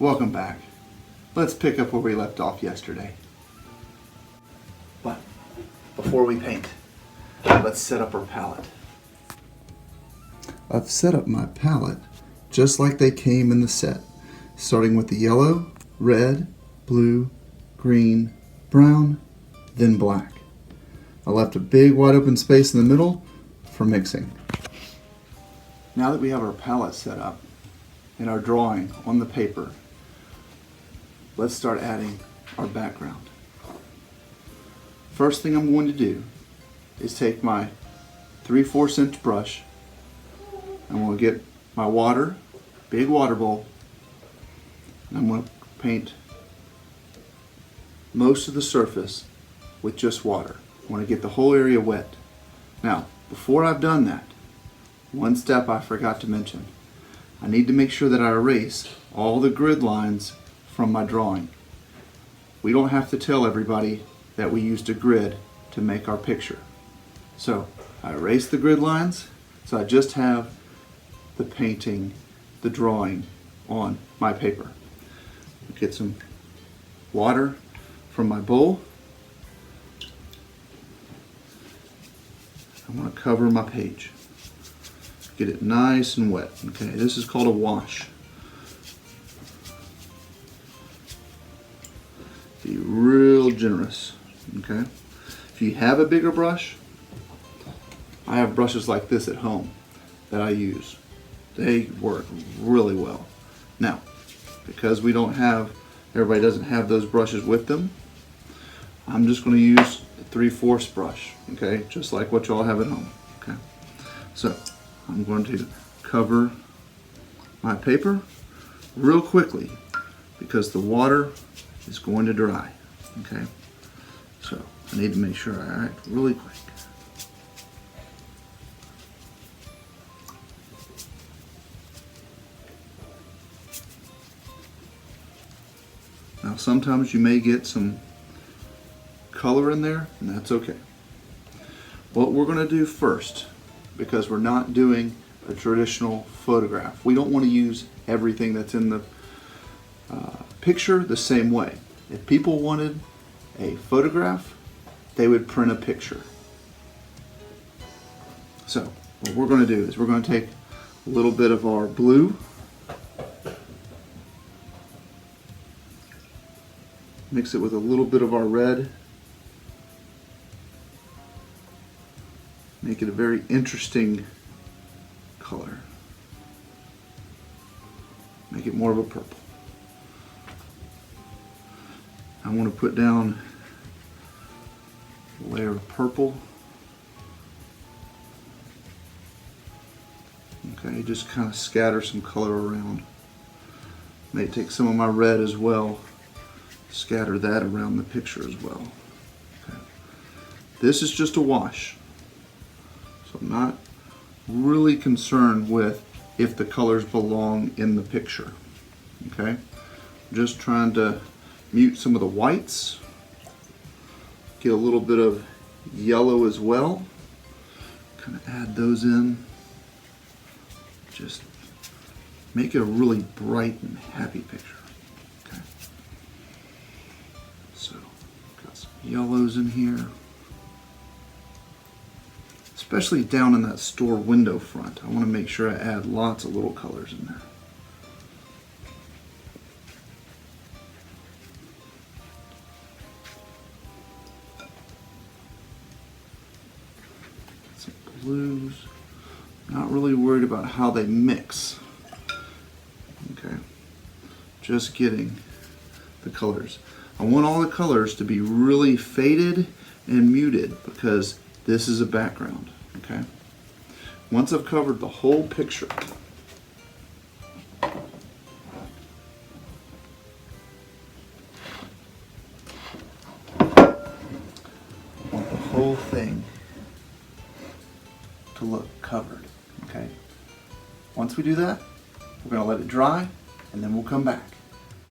Welcome back. Let's pick up where we left off yesterday. But before we paint, let's set up our palette. I've set up my palette just like they came in the set, starting with the yellow, red, blue, green, brown, then black. I left a big wide open space in the middle for mixing. Now that we have our palette set up and our drawing on the paper, let's start adding our background. First thing I'm going to do is take my 3/4 inch brush. I'm going to get my water, big water bowl, and I'm going to paint most of the surface with just water. I want to get the whole area wet. Now, before I've done that, one step I forgot to mention. I need to make sure that I erase all the grid lines from my drawing. We don't have to tell everybody that we used a grid to make our picture. So I erase the grid lines, so I just have the painting, the drawing on my paper. Get some water from my bowl. I want to cover my page. Get it nice and wet. Okay, this is called a wash. Be real generous. Okay, if you have a bigger brush, I have brushes like this at home that I use. They work really well. Now, because we don't have, everybody doesn't have those brushes with them, I'm just going to use the 3/4 brush. Okay, just like what y'all have at home. Okay, so I'm going to cover my paper real quickly because the water is going to dry. Okay, so I need to make sure I act really quick. Now sometimes you may get some color in there, and that's okay. What we're going to do first, because we're not doing a traditional photograph, we don't want to use everything that's in the picture the same way. If people wanted a photograph, they would print a picture. So what we're going to do is we're going to take a little bit of our blue, mix it with a little bit of our red, make it a very interesting color. Make it more of a purple. I want to put down a layer of purple. Okay, just kind of scatter some color around. May take some of my red as well, scatter that around the picture as well. Okay. This is just a wash. So I'm not really concerned with if the colors belong in the picture. Okay, just trying to mute some of the whites, get a little bit of yellow as well, kind of add those in, just make it a really bright and happy picture. Okay, so got some yellows in here. Especially down in that store window front. I want to make sure I add lots of little colors in there. Some blues. Not really worried about how they mix. Okay. Just getting the colors. I want all the colors to be really faded and muted because this is a background. Okay. Once I've covered the whole picture, I want the whole thing to look covered. Okay. Once we do that, we're going to let it dry, and then we'll come back.